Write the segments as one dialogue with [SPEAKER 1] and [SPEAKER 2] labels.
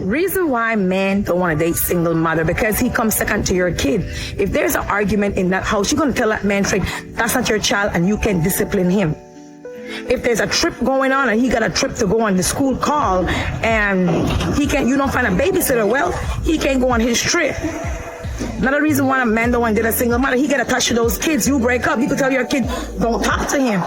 [SPEAKER 1] Reason why men don't want to date single mother, because he comes second to your kid. If there's an argument in that house, you're going to tell that man straight, that's not your child and you can discipline him. If there's a trip going on and he got a trip to go on the school call and you don't find a babysitter, well, he can't go on his trip. Another reason why a man don't want to date a single mother, he got attached to those kids. You break up, you could tell your kid, don't talk to him.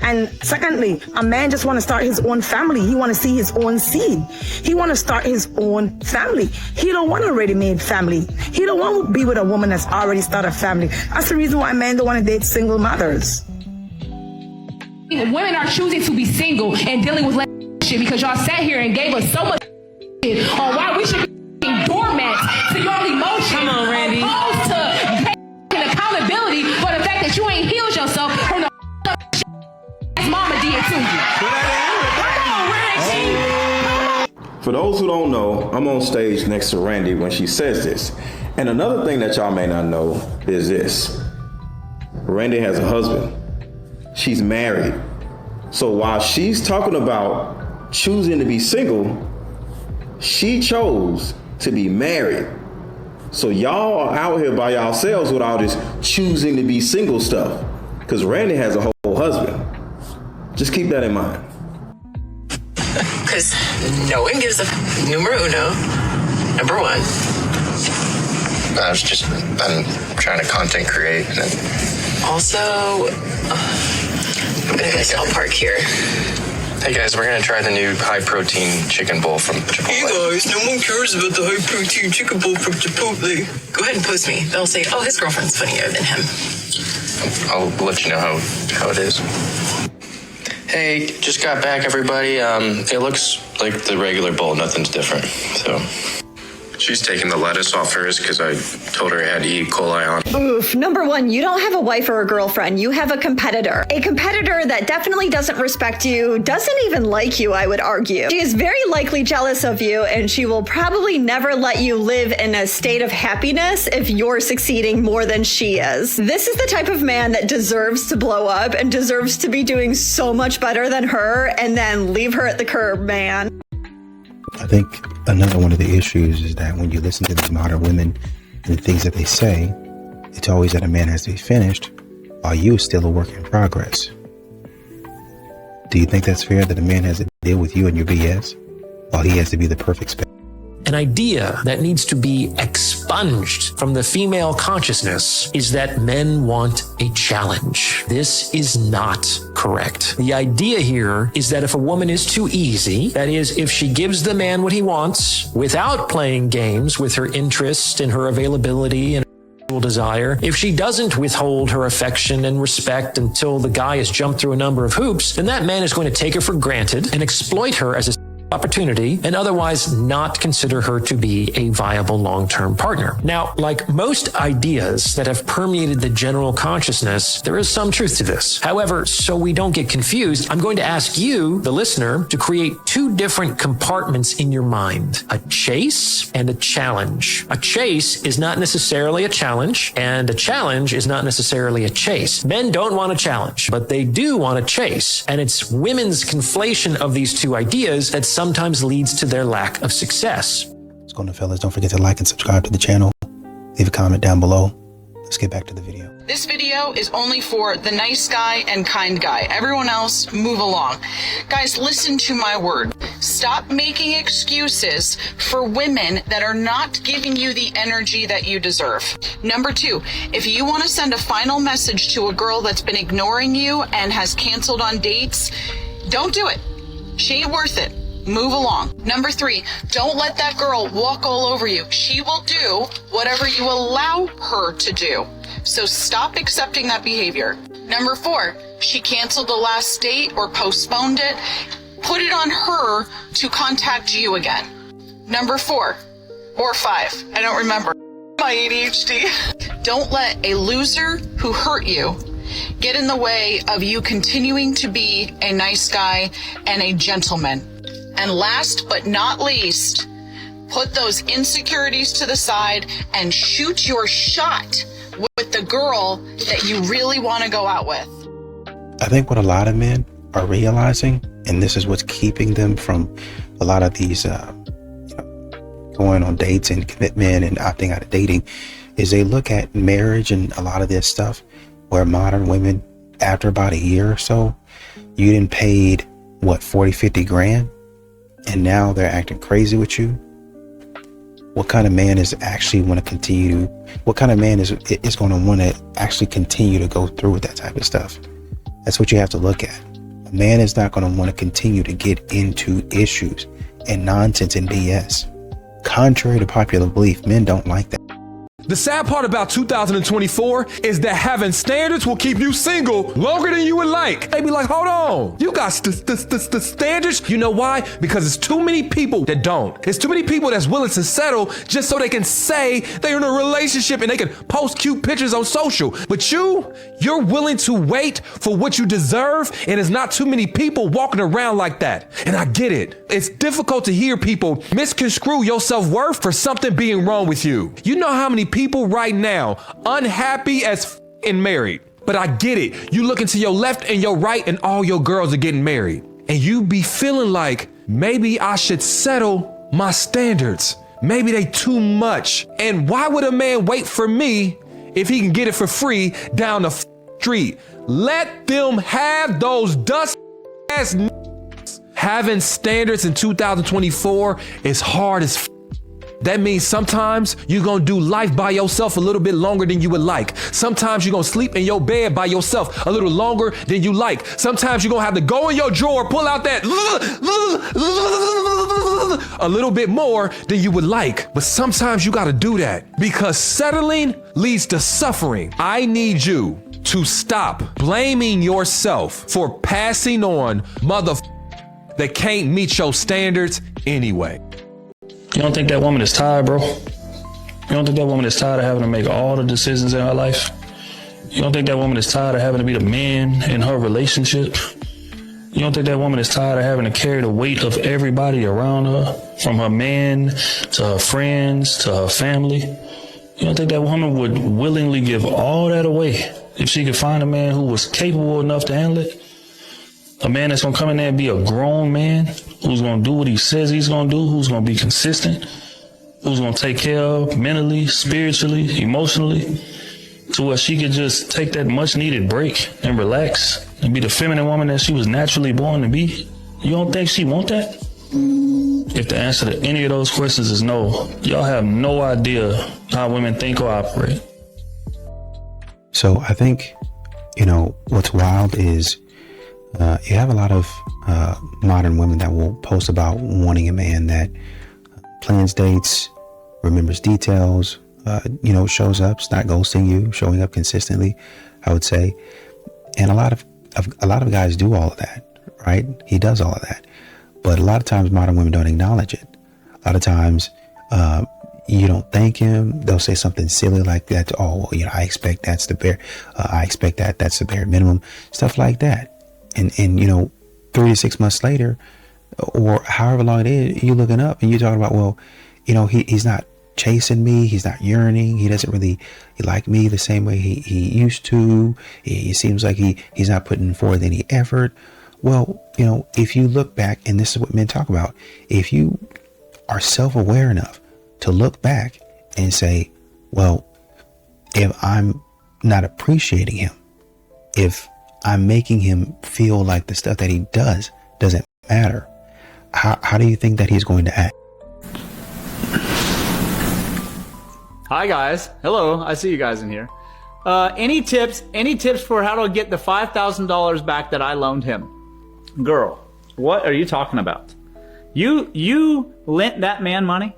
[SPEAKER 1] And secondly, a man just want to start his own family. He want to see his own seed. He want to start his own family. He don't want a ready-made family. He don't want to be with a woman that's already started a family. That's the reason why men don't want to date single mothers.
[SPEAKER 2] Women are choosing to be single and dealing with shit because y'all sat here and gave us so much shit on why we should be doormats to your emotions. Come on, Randy. Opposed to accountability for the fact that you ain't healed yourself from the shit mama did to you. Come on, Randy.
[SPEAKER 3] For those who don't know, I'm on stage next to Randy when she says this. And another thing that y'all may not know is this. Randy has a husband. She's married. So while she's talking about choosing to be single, she chose to be married. So y'all are out here by yourselves with all this choosing to be single stuff. Because Randy has a whole husband. Just keep that in mind.
[SPEAKER 4] Because no one gives a numero uno, number one. I'm trying to content create. Also, I'm going to miss I'll park here. Hey guys, we're going to try the new high-protein chicken bowl from Chipotle. Hey guys, no one cares about the high-protein chicken bowl from Chipotle. Go ahead and post me. They'll say, oh, his girlfriend's funnier than him. I'll let you know how it is. Hey, just got back, everybody. It looks like the regular bowl. Nothing's different, so... She's taking the lettuce off hers because I told her I had E. coli on.
[SPEAKER 5] Oof. Number one, you don't have a wife or a girlfriend. You have a competitor. A competitor that definitely doesn't respect you, doesn't even like you, I would argue. She is very likely jealous of you, and she will probably never let you live in a state of happiness if you're succeeding more than she is. This is the type of man that deserves to blow up and deserves to be doing so much better than her and then leave her at the curb, man.
[SPEAKER 6] I think another one of the issues is that when you listen to these modern women and the things that they say, it's always that a man has to be finished while you are still a work in progress. Do you think that's fair that a man has to deal with you and your BS while he has to be the perfect spouse?
[SPEAKER 7] An idea that needs to be expunged from the female consciousness is that men want a challenge. This is not correct. The idea here is that if a woman is too easy, that is, if she gives the man what he wants without playing games with her interest and her availability and desire, if she doesn't withhold her affection and respect until the guy has jumped through a number of hoops, then that man is going to take her for granted and exploit her as a opportunity and otherwise not consider her to be a viable long-term partner. Now, like most ideas that have permeated the general consciousness, there is some truth to this. However, so we don't get confused, I'm going to ask you, the listener, to create two different compartments in your mind: a chase and a challenge. A chase is not necessarily a challenge, and a challenge is not necessarily a chase. Men don't want a challenge, but they do want a chase, and it's women's conflation of these two ideas that sometimes leads to their lack of success.
[SPEAKER 6] What's going on, fellas? Don't forget to like and subscribe to the channel. Leave a comment down below. Let's get back to the video.
[SPEAKER 8] This video is only for the nice guy and kind guy. Everyone else, move along. Guys, listen to my word. Stop making excuses for women that are not giving you the energy that you deserve. Number two, if you want to send a final message to a girl that's been ignoring you and has canceled on dates, don't do it. She ain't worth it. Move along. Number three, don't let that girl walk all over you. She will do whatever you allow her to do. So stop accepting that behavior. Number four, she canceled the last date or postponed it. Put it on her to contact you again. Number four or five, I don't remember. My ADHD. Don't let a loser who hurt you get in the way of you continuing to be a nice guy and a gentleman. And last but not least, put those insecurities to the side and shoot your shot with the girl that you really want to go out with.
[SPEAKER 6] I think what a lot of men are realizing, and this is what's keeping them from a lot of these going on dates and commitment and opting out of dating is they look at marriage and a lot of this stuff where modern women, after about a year or so, you done paid what, 40, 50 grand, and now they're acting crazy with you. What kind of man is actually want to continue? What kind of man is going to want to actually continue to go through with that type of stuff? That's what you have to look at. A man is not going to want to continue to get into issues and nonsense and BS. Contrary to popular belief, men don't like that.
[SPEAKER 9] The sad part about 2024 is that having standards will keep you single longer than you would like. They be like, hold on, you got the standards? You know why? Because it's too many people that don't. It's too many people that's willing to settle just so they can say they're in a relationship and they can post cute pictures on social. But you're willing to wait for what you deserve, and there's not too many people walking around like that. And I get it. It's difficult to hear people misconstrue your self-worth for something being wrong with you. You know how many people right now unhappy as and married, but I get it. You look into your left and your right and all your girls are getting married, and you be feeling like maybe I should settle my standards. Maybe they too much. And why would a man wait for me if he can get it for free down the street? Let them have those dust ass. Having standards in 2024 is hard as. That means sometimes you're going to do life by yourself a little bit longer than you would like. Sometimes you're going to sleep in your bed by yourself a little longer than you like. Sometimes you're going to have to go in your drawer, pull out that a little bit more than you would like. But sometimes you got to do that because settling leads to suffering. I need you to stop blaming yourself for passing on that can't meet your standards anyway.
[SPEAKER 10] You don't think that woman is tired, bro? You don't think that woman is tired of having to make all the decisions in her life? You don't think that woman is tired of having to be the man in her relationship? You don't think that woman is tired of having to carry the weight of everybody around her, from her man to her friends to her family? You don't think that woman would willingly give all that away if she could find a man who was capable enough to handle it? A man that's going to come in there and be a grown man, who's going to do what he says he's going to do, who's going to be consistent, who's going to take care of mentally, spiritually, emotionally, to where she could just take that much needed break and relax and be the feminine woman that she was naturally born to be. You don't think she want that? If the answer to any of those questions is no, y'all have no idea how women think or operate.
[SPEAKER 6] So I think, what's wild is you have a lot of modern women that will post about wanting a man that plans dates, remembers details, shows up, is not ghosting you, showing up consistently, I would say. And a lot of guys do all of that, right? He does all of that. But a lot of times modern women don't acknowledge it. A lot of times you don't thank him. They'll say something silly like that. Oh, I expect that's the bare, that's the bare minimum, stuff like that. And 3 to 6 months later, or however long it is, you're looking up and you're talking about, well, he's not chasing me. He's not yearning. He doesn't really like me the same way he used to. He seems like he's not putting forth any effort. Well, if you look back, and this is what men talk about, if you are self-aware enough to look back and say, well, if I'm not appreciating him, if I'm making him feel like the stuff that he does doesn't matter, how do you think that he's going to act?
[SPEAKER 11] Hi guys. Hello. I see you guys in here. Any tips for how to get the $5,000 back that I loaned him? Girl, what are you talking about? You lent that man money?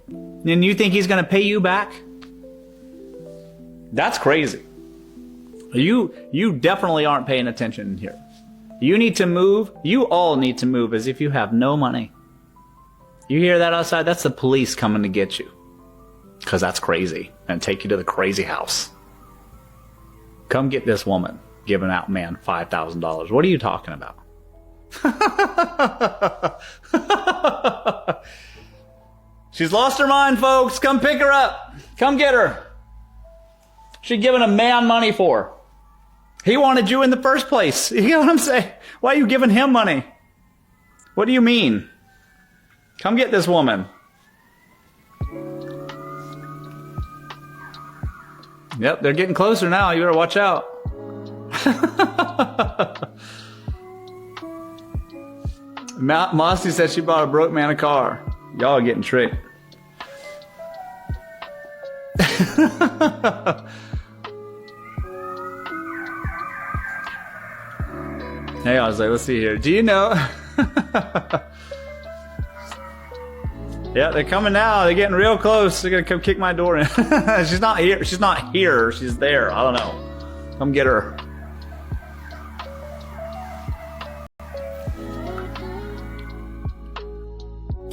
[SPEAKER 11] And you think he's going to pay you back? That's crazy. You definitely aren't paying attention here. You need to move. You all need to move as if you have no money. You hear that outside? That's the police coming to get you. Because that's crazy. And take you to the crazy house. Come get this woman giving out man $5,000. What are you talking about? She's lost her mind, folks. Come pick her up. Come get her. She's giving a man money for. He wanted you in the first place. You know what I'm saying? Why are you giving him money? What do you mean? Come get this woman. Yep, they're getting closer now. You better watch out. Mossy said she bought a broke man a car. Y'all are getting tricked. Hey, I was like, let's see here. Do you know? Yeah, they're coming now. They're getting real close. They're gonna come kick my door in. She's not here. She's not here. She's there. I don't know. Come get her.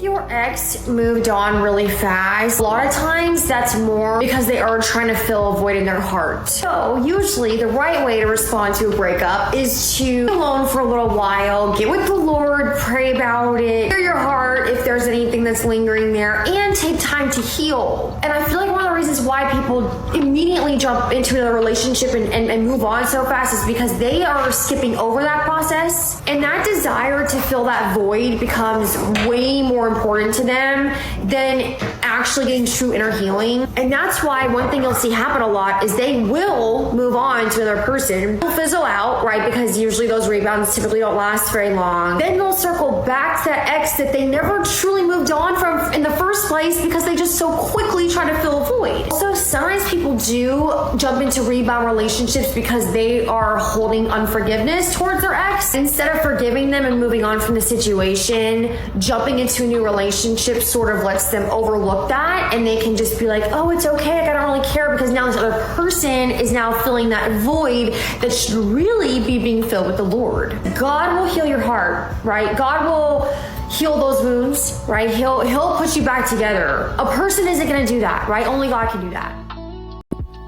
[SPEAKER 12] Your ex moved on really fast. A lot of times that's more because they are trying to fill a void in their heart. So usually the right way to respond to a breakup is to be alone for a little while, get with the Lord, pray about it, clear your heart if there's anything that's lingering there, and take time to heal. And I feel like one of the reasons why people immediately jump into another relationship and move on so fast is because they are skipping over that process, and that desire to fill that void becomes way more important to them than actually getting true inner healing. And that's why one thing you'll see happen a lot is they will move on to another person. They'll fizzle out, right? Because usually those rebounds typically don't last very long. Then they'll circle back to that ex that they never truly moved on from in the first place because they just so quickly try to fill a void. So sometimes people do jump into rebound relationships because they are holding unforgiveness towards their ex. Instead of forgiving them and moving on from the situation, jumping into a new relationship sort of lets them overlook that, and they can just be like, oh, it's okay, I don't really care, because now this other person is now filling that void that should really be being filled with the Lord. God will heal your heart, right? God will heal those wounds, right? He'll put you back together. A person isn't going to do that, right? Only God can do that.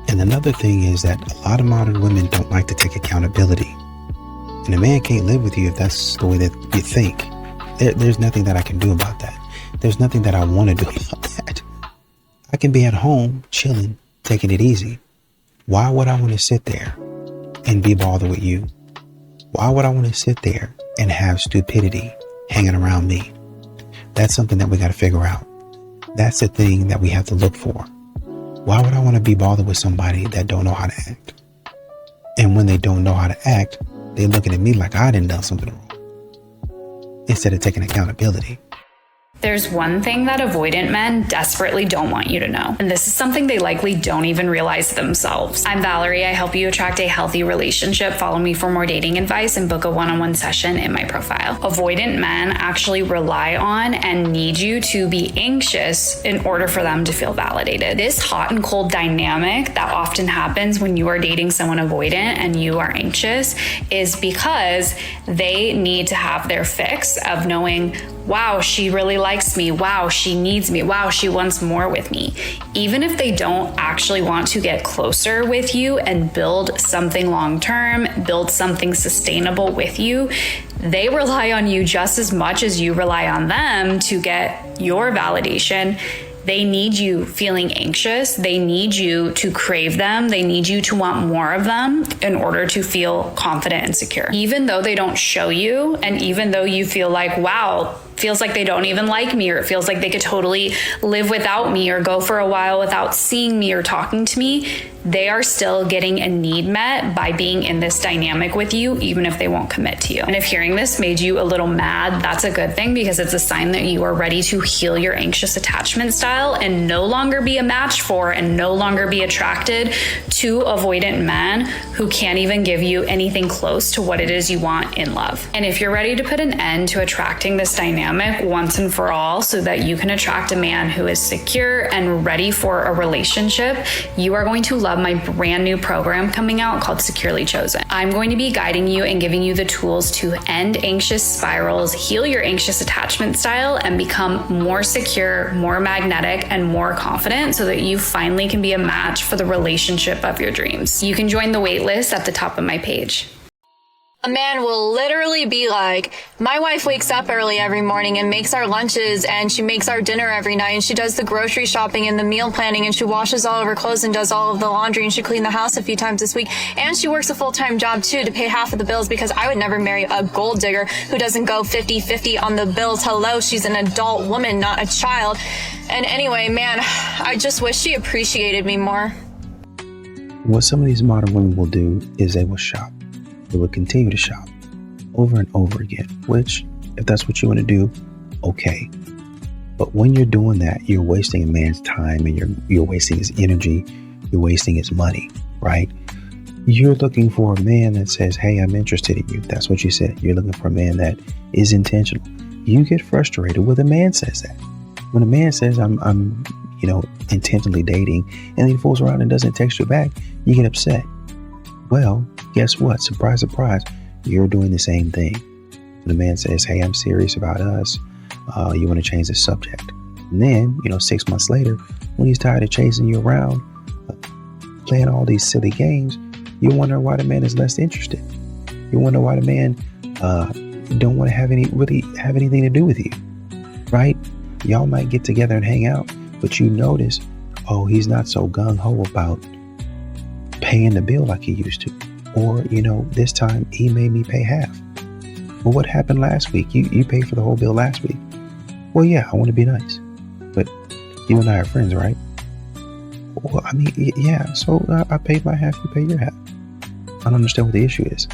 [SPEAKER 6] And another thing is that a lot of modern women don't like to take accountability. And a man can't live with you if that's the way that you think. There's nothing that I can do about that. There's nothing that I want to do about that. I can be at home, chilling, taking it easy. Why would I want to sit there and be bothered with you? Why would I want to sit there and have stupidity hanging around me? That's something that we got to figure out. That's the thing that we have to look for. Why would I want to be bothered with somebody that don't know how to act? And when they don't know how to act, they're looking at me like I done something wrong, instead of taking accountability.
[SPEAKER 13] There's one thing that avoidant men desperately don't want you to know, and this is something they likely don't even realize themselves. I'm Valerie. I help you attract a healthy relationship. Follow me for more dating advice and book a one-on-one session in my profile. Avoidant men actually rely on and need you to be anxious in order for them to feel validated. This hot and cold dynamic that often happens when you are dating someone avoidant and you are anxious is because they need to have their fix of knowing, wow, she really likes me. Wow, she needs me. Wow, she wants more with me. Even if they don't actually want to get closer with you and build something long-term, build something sustainable with you, they rely on you just as much as you rely on them to get your validation. They need you feeling anxious. They need you to crave them. They need you to want more of them in order to feel confident and secure. Even though they don't show you, and even though you feel like, wow, feels like they don't even like me, or it feels like they could totally live without me or go for a while without seeing me or talking to me, they are still getting a need met by being in this dynamic with you, even if they won't commit to you. And if hearing this made you a little mad, that's a good thing, because it's a sign that you are ready to heal your anxious attachment style and no longer be a match for and no longer be attracted to avoidant men who can't even give you anything close to what it is you want in love. And if you're ready to put an end to attracting this dynamic once and for all so that you can attract a man who is secure and ready for a relationship, you are going to love my brand new program coming out called Securely Chosen. I'm going to be guiding you and giving you the tools to end anxious spirals, heal your anxious attachment style, and become more secure, more magnetic, and more confident so that you finally can be a match for the relationship of your dreams. You can join the wait list at the top of my page.
[SPEAKER 14] A man will literally be like, my wife wakes up early every morning and makes our lunches, and she makes our dinner every night, and she does the grocery shopping and the meal planning, and she washes all of her clothes and does all of the laundry, and she cleans the house a few times this week, and she works a full-time job too to pay half of the bills, because I would never marry a gold digger who doesn't go 50-50 on the bills. Hello, she's an adult woman, not a child. And anyway, man, I just wish she appreciated me more.
[SPEAKER 6] What some of these modern women will do is they will shop. They will continue to shop over and over again, which, if that's what you want to do, okay. But when you're doing that, you're wasting a man's time, and you're wasting his energy, you're wasting his money, right? You're looking for a man that says, hey, I'm interested in you. That's what you said. You're looking for a man that is intentional. You get frustrated when a man says that. When a man says, I'm intentionally dating, and he fools around and doesn't text you back, you get upset. Well, guess what? Surprise, surprise. You're doing the same thing. When a man says, hey, I'm serious about us, you want to change the subject. And then, 6 months later, when he's tired of chasing you around, playing all these silly games, you wonder why the man is less interested. You wonder why the man don't want to have anything to do with you, right? Y'all might get together and hang out, but you notice, oh, he's not so gung-ho about paying the bill like he used to. Or, this time he made me pay half. Well, what happened last week? You paid for the whole bill last week. Well, yeah, I want to be nice, but you and I are friends, right? Well, I mean, yeah, so I paid my half, you pay your half. I don't understand what the issue is.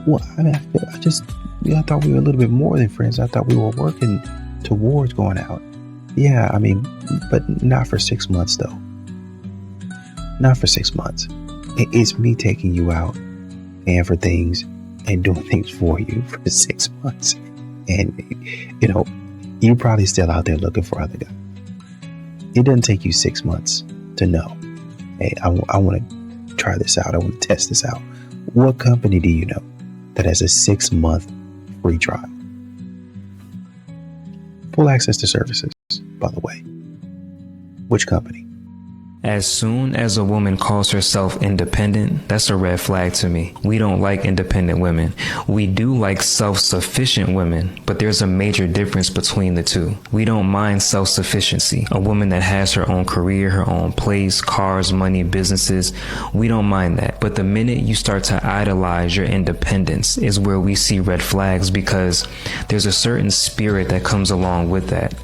[SPEAKER 6] Well, I mean, I thought we were a little bit more than friends. I thought we were working towards going out. Yeah, I mean, but not for 6 months, though. Not for 6 months. It's me taking you out, paying for things, and doing things for you for 6 months. And, you're probably still out there looking for other guys. It doesn't take you 6 months to know, hey, I want to try this out. I want to test this out. What company do you know that has a 6-month free trial? Full access to services, by the way. Which company?
[SPEAKER 15] As soon as a woman calls herself independent, that's a red flag to me. We don't like independent women. We do like self-sufficient women, but there's a major difference between the two. We don't mind self-sufficiency. A woman that has her own career, her own place, cars, money, businesses, we don't mind that. But the minute you start to idolize your independence is where we see red flags, because there's a certain spirit that comes along with that.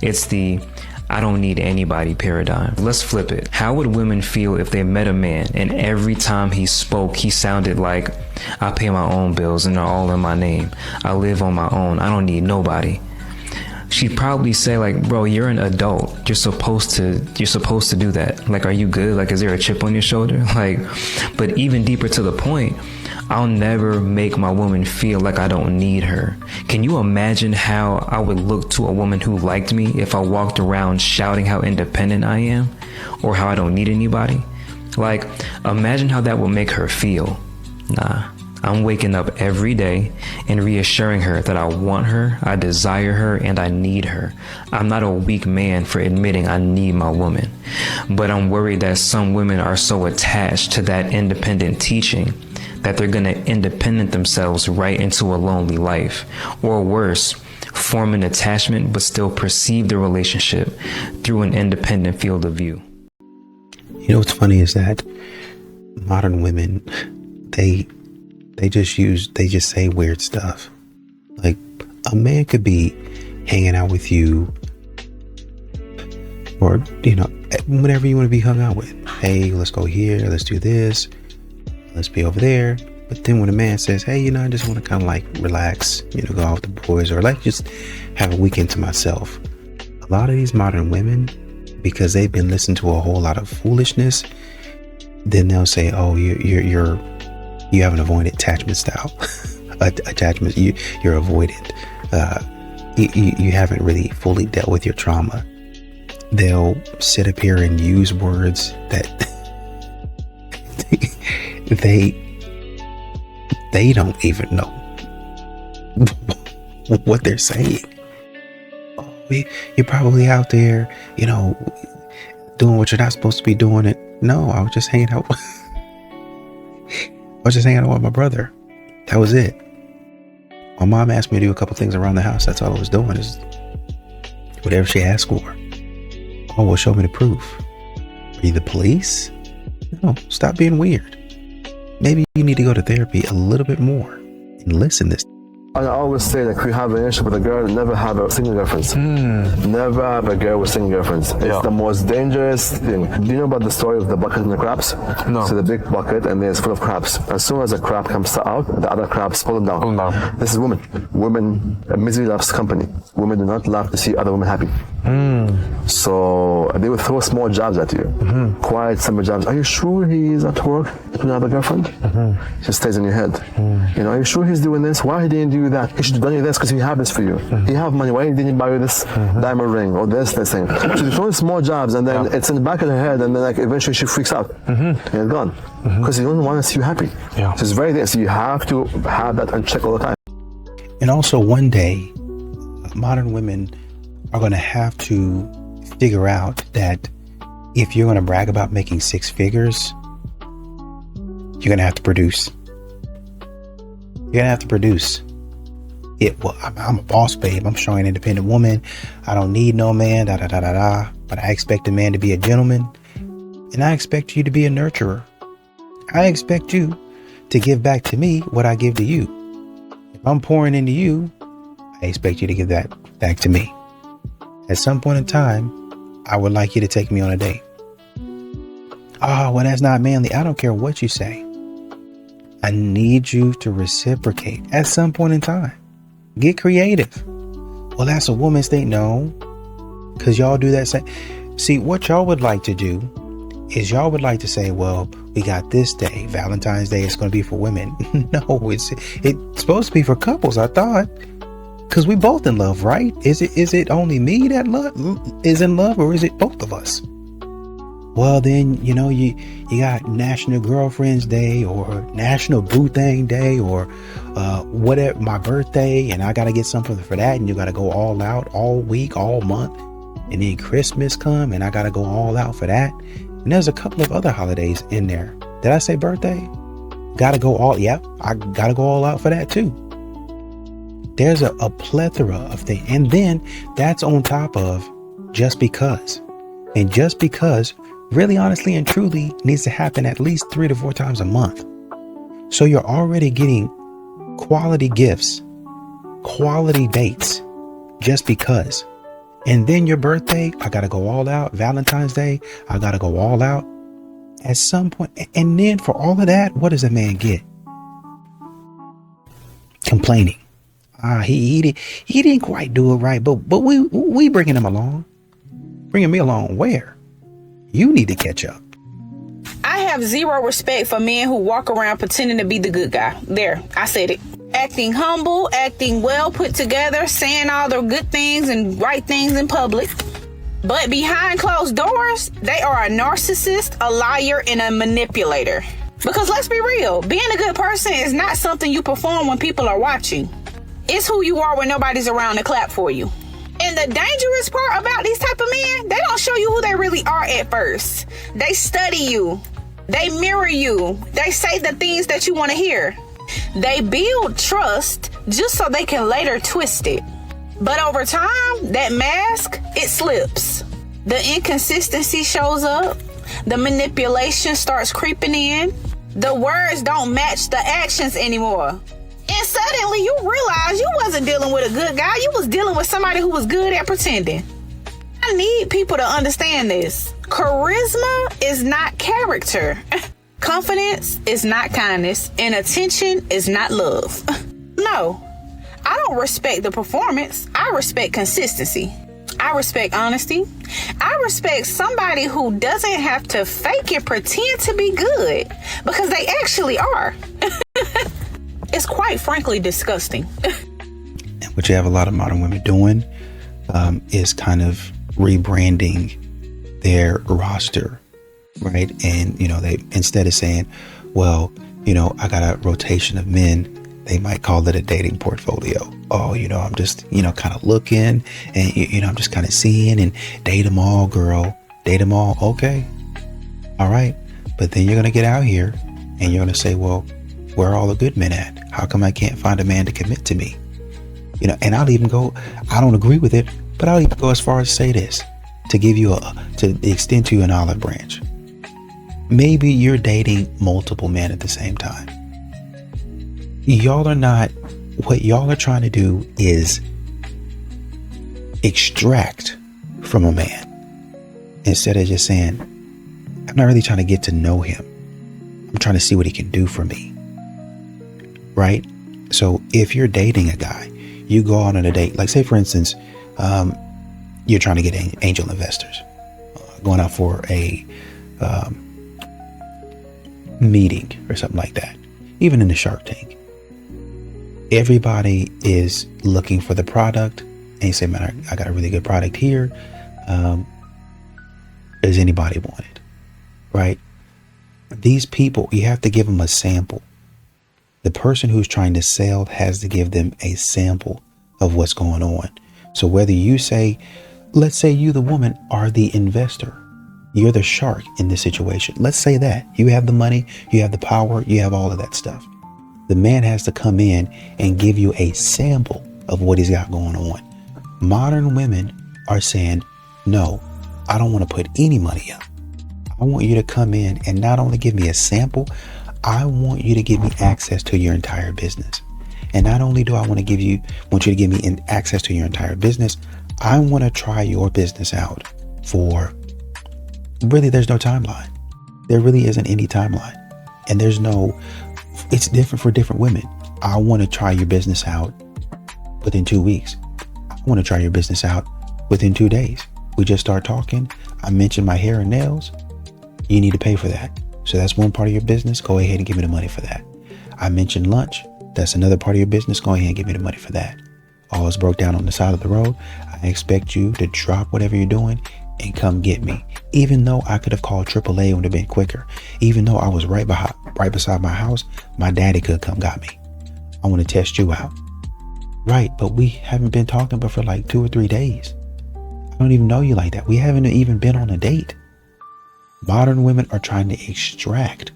[SPEAKER 15] It's the I don't need anybody paradigm. Let's flip it. How would women feel if they met a man and every time he spoke, he sounded like, I pay my own bills and they're all in my name. I live on my own. I don't need nobody. She'd probably say like, bro, you're an adult. You're supposed to do that. Like, are you good? Like, is there a chip on your shoulder? Like, but even deeper to the point, I'll never make my woman feel like I don't need her. Can you imagine how I would look to a woman who liked me if I walked around shouting how independent I am or how I don't need anybody? Like, imagine how that would make her feel. Nah, I'm waking up every day and reassuring her that I want her, I desire her, and I need her. I'm not a weak man for admitting I need my woman. But I'm worried that some women are so attached to that independent teaching that they're going to independent themselves right into a lonely life. Or worse, form an attachment but still perceive the relationship through an independent field of view.
[SPEAKER 6] What's funny is that modern women, they just say weird stuff. Like, a man could be hanging out with you or, whenever you want to be hung out with. Hey, let's go here, let's do this, let's be over there. But then when a man says, hey, I just want to kind of like relax, go out with the boys, or like just have a weekend to myself. A lot of these modern women, because they've been listening to a whole lot of foolishness, then they'll say, oh, you have an avoidant attachment style. Attachment, you're avoidant. You haven't really fully dealt with your trauma. They'll sit up here and use words that they don't even know what they're saying. Oh, you're probably out there, doing what you're not supposed to be doing. It. No, I was just hanging out. I was just hanging out with my brother. That was it. My mom asked me to do a couple things around the house. That's all I was doing, is whatever she asked for. Oh, well, show me the proof. Are you the police? No, stop being weird. Maybe you need to go to therapy a little bit more and listen this.
[SPEAKER 16] I always say that if you have an issue with a girl, never have a single girlfriend. Never have a girl with single girlfriends. It's the most dangerous thing. Do you know about the story of the bucket and the crabs? No. So the big bucket and it's full of crabs. As soon as a crab comes out, the other crabs pull them down. This is women. Women, misery loves company. Women do not love to see other women happy. So they will throw small jabs at you. Quiet, simple jabs. Are you sure he's at work with another girlfriend? Just stays in your head. You know, are you sure he's doing this? Why he didn't do that? He should have done you this because he have this for you. He have money. Why didn't he buy you this diamond ring or this thing? So they throw small jabs and then it's in the back of her head and then like eventually she freaks out and it's gone because he don't want to see you happy. So it's very dangerous. So you have to have that and check all the time.
[SPEAKER 6] And also one day, modern women are going to have to figure out that if you're going to brag about making 6 figures, you're going to have to produce. You're going to have to produce. Well, I'm a boss, babe. I'm showing an independent woman. I don't need no man, But I expect a man to be a gentleman. And I expect you to be a nurturer. I expect you to give back to me what I give to you. If I'm pouring into you, I expect you to give that back to me. At some point in time, I would like you to take me on a date. Oh, well, that's not manly. I don't care what you say. I need you to reciprocate at some point in time. Get creative. Well, that's a woman's thing. No, because y'all do that same. See, what y'all would like to do is y'all would like to say, well, we got this day, Valentine's Day, it's going to be for women. No, it's supposed to be for couples, I thought. Because we both in love, right? Is it only me that is in love, or is it both of us? Well, then, you know, you got National Girlfriend's Day or National Boo Thing Day or whatever, my birthday, and I got to get something for that, and you got to go all out all week, all month. And then Christmas come, and I got to go all out for that. And there's a couple of other holidays in there. Did I say birthday? Got to go all, yeah, I got to go all out for that too. There's a plethora of things. And then that's on top of just because. And just because really, honestly, and truly needs to happen at least 3 to 4 times a month. So you're already getting quality gifts, quality dates, just because. And then your birthday, I got to go all out. Valentine's Day, I got to go all out at some point. And then for all of that, what does a man get? Complaining. He didn't quite do it right, but we bringing him along. Bringing me along where? You need to catch up.
[SPEAKER 17] I have zero respect for men who walk around pretending to be the good guy. There, I said it. Acting humble, acting well put together, saying all the good things and right things in public. But behind closed doors, they are a narcissist, a liar, and a manipulator. Because let's be real, being a good person is not something you perform when people are watching. It's who you are when nobody's around to clap for you. And the dangerous part about these type of men, they don't show you who they really are at first. They study you. They mirror you. They say the things that you want to hear. They build trust just so they can later twist it. But over time, that mask, it slips. The inconsistency shows up. The manipulation starts creeping in. The words don't match the actions anymore. And suddenly you realize you wasn't dealing with a good guy. You was dealing with somebody who was good at pretending. I need people to understand this. Charisma is not character. Confidence is not kindness. And attention is not love. No, I don't respect the performance. I respect consistency. I respect honesty. I respect somebody who doesn't have to fake and pretend to be good because they actually are. It's quite frankly disgusting.
[SPEAKER 6] And what you have a lot of modern women doing is kind of rebranding their roster, right? And, you know, they, instead of saying, well, you know, I got a rotation of men, they might call it a dating portfolio. Oh, you know, I'm just, you know, kind of looking and, you know, I'm just kind of seeing and date them all, girl. Date them all. Okay. All right. But then you're going to get out here and you're going to say, well, where are all the good men at? How come I can't find a man to commit to me? You know, and I'll even go, I don't agree with it, but I'll even go as far as to say this, to give you to extend to you an olive branch. Maybe you're dating multiple men at the same time. Y'all are not what y'all are trying to do is extract from a man instead of just saying, I'm not really trying to get to know him. I'm trying to see what he can do for me. Right? So if you're dating a guy, you go out on a date, like say for instance, you're trying to get angel investors, going out for a meeting or something like that. Even in the Shark Tank, everybody is looking for the product, and you say, man, I got a really good product here. Does anybody want it? Right? These people, you have to give them a sample. The person who's trying to sell has to give them a sample of what's going on. So whether you say, let's say you, the woman, are the investor, you're the shark in this situation. Let's say that you have the money, you have the power, you have all of that stuff. The man has to come in and give you a sample of what he's got going on. Modern women are saying, no, I don't want to put any money up. I want you to come in and not only give me a sample, I want you to give me access to your entire business. And not only do I want you to give me access to your entire business, I want to try your business out for, really, there's no timeline. There really isn't any timeline. And it's different for different women. I want to try your business out within 2 weeks. I want to try your business out within 2 days. We just start talking. I mentioned my hair and nails. You need to pay for that. So that's one part of your business. Go ahead and give me the money for that. I mentioned lunch. That's another part of your business. Go ahead and give me the money for that. All is broke down on the side of the road. I expect you to drop whatever you're doing and come get me. Even though I could have called AAA, it would have been quicker. Even though I was right beside my house, my daddy could have come got me. I want to test you out. Right, but we haven't been talking but for like 2 or 3 days. I don't even know you like that. We haven't even been on a date. Modern women are trying to extract.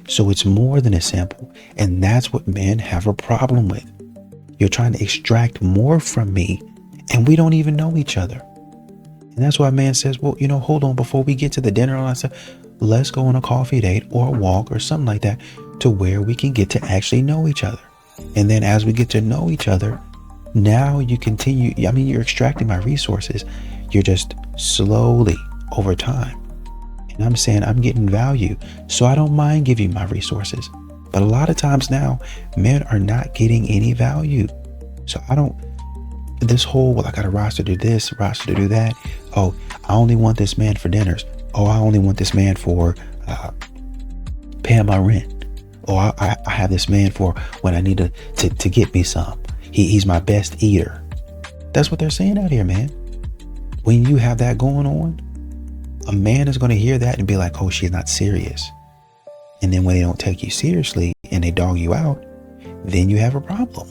[SPEAKER 6] So it's more than a sample. And that's what men have a problem with. You're trying to extract more from me and we don't even know each other. And that's why a man says, well, hold on, before we get to the dinner, I said, let's go on a coffee date or a walk or something like that to where we can get to actually know each other. And then as we get to know each other, now you continue. You're extracting my resources. You're just slowly over time. And I'm saying I'm getting value. So I don't mind giving you my resources. But a lot of times now, men are not getting any value. So this whole, I got a roster to do this, roster to do that. Oh, I only want this man for dinners. Oh, I only want this man for paying my rent. Oh, I have this man for when I need to get me some. He's my best eater. That's what they're saying out here, man. When you have that going on, a man is going to hear that and be like, oh, she's not serious. And then when they don't take you seriously and they dog you out, then you have a problem.